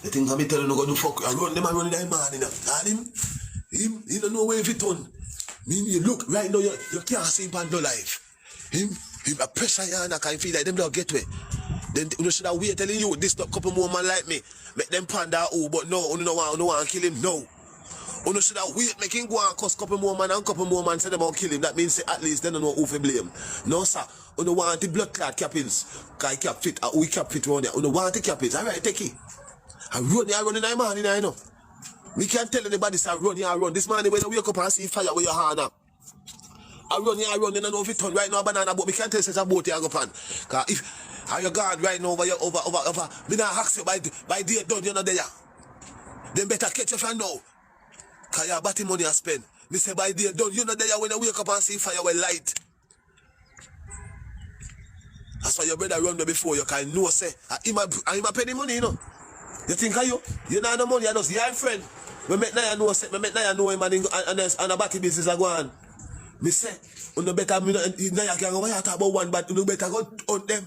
The thing I be telling you, go do fuck. I run them and run in that man, you know. And he don't know where if it done. You look, right now, you can't see him on no life. Him a pressure you and I can feel like them don't get way. Then you should have wait telling you, this couple more man like me. Make them panda oh, but no, you don't want to kill him, no. You should have wait, make him go and cuss couple more man and couple more man say them about kill him. That means at least they don't know who to blame. No, sir. You don't want the blood clot cappings. Because cap fit, we cap fit around there. You don't want the cappings. Alright, take it. I run in that man, you know. We can't tell anybody say run. This man when you wake up and see fire with your hand up. I run, you don't know if it turn right now banana, but we can't tell such a boat you go pan. Cause if are your guard right now over, me not ask you by day done, you know there. Then better catch you from now. Cause your batty money I spend. Me say by day done, you know there when you wake up and see fire with light. That's why your brother run me before you can know say I'm a penny money, you know. You think you know the money, I just your friend. Me make Niah know him and a batty business are going. Me say, you better Niah can go talk about one, but you better go on them.